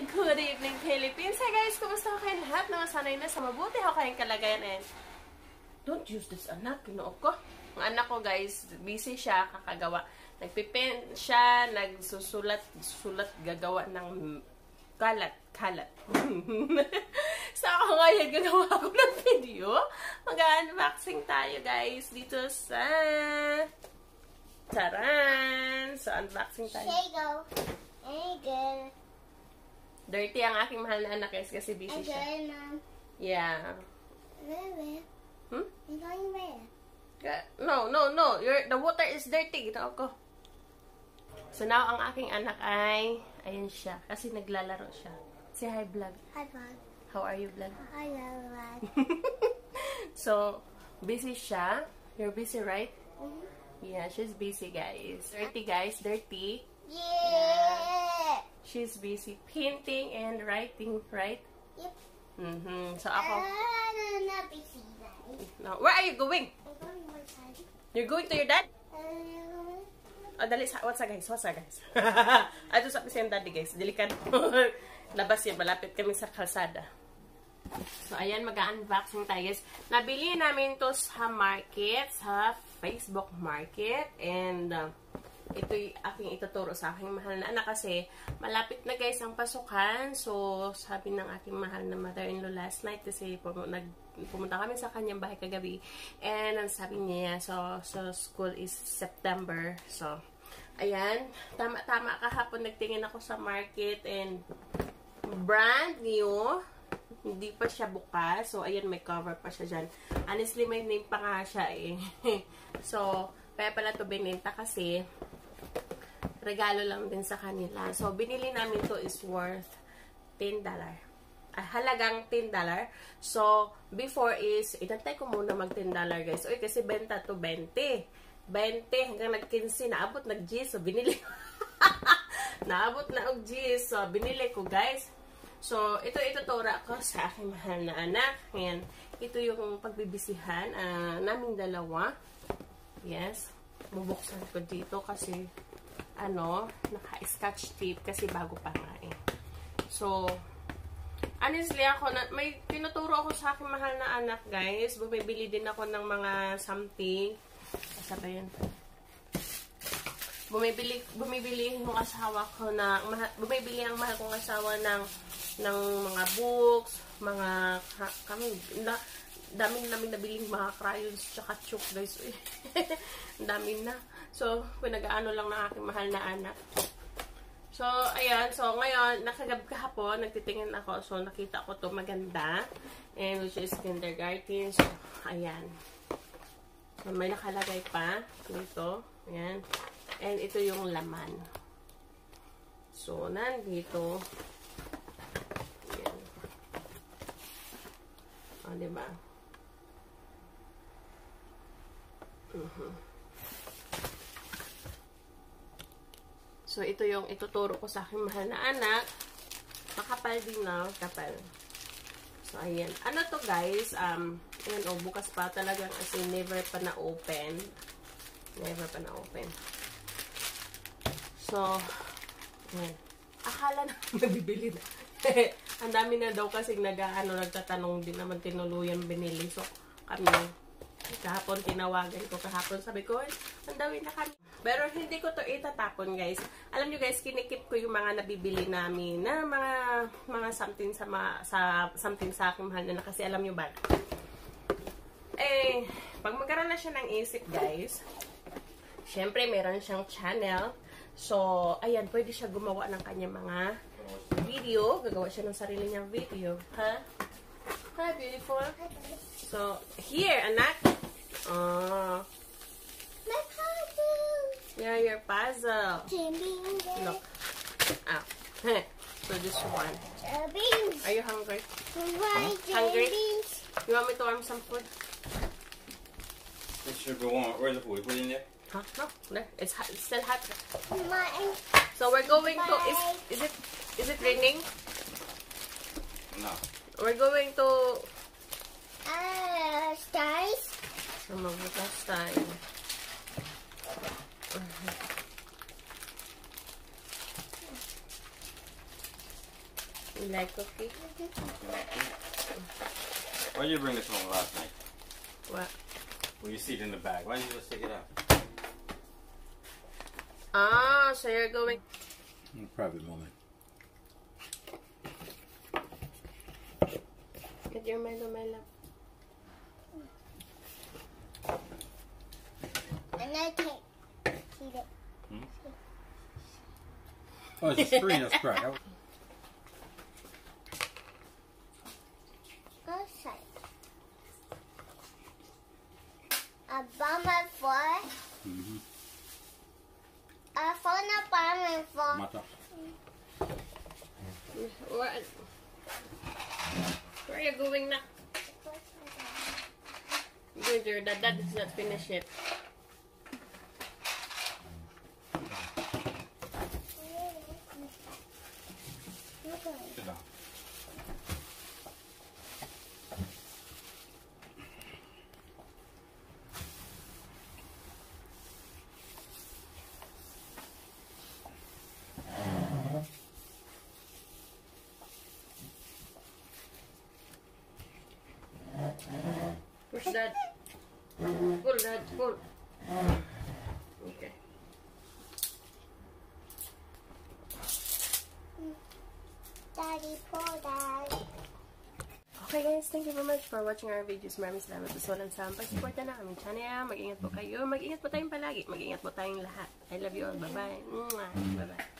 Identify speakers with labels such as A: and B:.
A: good evening, Philippines! Hi guys! Kumusta ko kayong lahat? Naman sanay na sa mabuti ako kayong kalagayan. And don't use this anak, kinuok ko. Ang anak ko guys, busy siya, kakagawa. Nagpipen siya, nagsusulat, gagawa ng kalat. So ako ngayon, gagawa ako ng video. Mag-unboxing tayo guys dito sa Taran! So unboxing tayo. Dirty ang aking mahal na anak guys kasi busy siya. Yeah. No. The water is dirty. Ito ako. So now ang aking anak ay ayan siya kasi naglalaro siya. Say hi vlog.
B: Hi vlog.
A: How are you vlog?
B: Hi vlog.
A: So busy siya. You're busy, right? Yeah, she's busy guys. Dirty guys, dirty.
B: Yeah.
A: She's busy painting and writing, right?
B: Yep.
A: So ako.
B: I'm not busy, Daddy.
A: No. Where are you going?
B: I'm going to my side.
A: You're going to your dad? Oh, dali sa. What's up guys? Ato sa pisang daddy guys. Delikado. Labas yan. Malapit kami sa kalsada. So ayan, mag-unboxing tayo guys. Nabili namin to sa market, sa Facebook market. And ito yung aking ituturo sa aking mahal na anak kasi malapit na guys ang pasukan. So, sabi ng aking mahal na mother-in-law last night kasi pumunta kami sa kanyang bahay kagabi. And ang sabi niya, so school is September. So, ayan. Tama kahapon nagtingin ako sa market and brand new. Hindi pa siya bukas. So, ayan, may cover pa siya dyan. Honestly, may name pa nga siya eh. So, kaya pala ito binenta kasi regalo lang din sa kanila. So, binili namin to is worth $10. Halagang $10. So, before is, itantay ko muna mag $10 guys. Uy, kasi benta to 20. 20 hanggang nag-15. Naabot nag-G. So, binili ko. Naabot na og-G. So, binili ko guys. So, ito itutura ko sa aking mahal na anak. Ayan. Ito yung pagbibisihan naming dalawa. Yes. Bubuksan ko dito kasi naka-scotch tape kasi bago pa nga eh. So, honestly ako, may tinuturo ako sa aking mahal na anak guys. Bumibili din ako ng mga something. Kasabay yan. Bumibili yung asawa ko na, bumibili ang mahal kong asawa ng mga books, mga, daming nabiling mga crayons tsaka chalk guys. Dami na. So, pinag-aano lang ng aking mahal na anak. So, ayan. So, ngayon, kahapon, nagtitingin ako. So, nakita ko to maganda. And which is kindergarten. So, ayan. So, may nakalagay pa dito. Ayan. And ito yung laman. So, nandito. Ayan. O, diba? So, ito yung ituturo ko sa aking mahal na anak. Makapal din na. Kapal. So, ayan. Ano to guys? Ayan, bukas pa talagang as in never pa na-open. Never pa na-open. So, ayan. Akala na mabibili na. Ang dami na daw kasi nagtatanong din naman tinuluyan binili. So, kami kahapon tinawagan ko kahapon. Sabi ko, ang dami na kami. Pero hindi ko to itatapon guys. Alam nyo guys, kinikip ko yung mga nabibili namin na mga something something sa aking mahal na kasi alam nyo ba? Eh, pag magkaroon na siya ng isip guys, syempre meron siyang channel. So, ayan, pwede siya gumawa ng kanya mga video. Gagawa siya ng sarili niyang video. Ha? Hi, beautiful. So, here, anak.
B: My puzzle.
A: Yeah, your puzzle. Look. Ah. So, this one. Are you hungry? Hungry? You want me to warm some food?
C: It should go on. Where's the food? Put it in there?
A: Huh? No. There. It's still hot. So, we're going to... Is it raining?
C: No.
A: We're going to...
B: Stars.
A: Magbukas tayo. You like cookie?
C: Why did you bring this home last night?
A: What?
C: Well, you see it in the bag. Why didn't you just take it out?
A: Ah, so you're going...
C: Private moment.
A: Get your Milo, my love.
B: And I can't see it.
C: Oh, it's a screen that's cracked.
B: Outside. A bomber for. A phone a bomber for.
C: Mata.
A: What? Where are you going now? Good, your dad is not finished yet.
C: Sit down.
A: Push that. Pull that, pull. Okay.
B: Daddy, pull that.
A: Okay guys, thank you very much for watching our videos. Maraming salamat sa walang sampay. Support na aming channel. Mag-ingat po kayo. Mag-ingat po tayong palagi. Mag-ingat po tayong lahat. I love you all. Bye-bye. Bye-bye.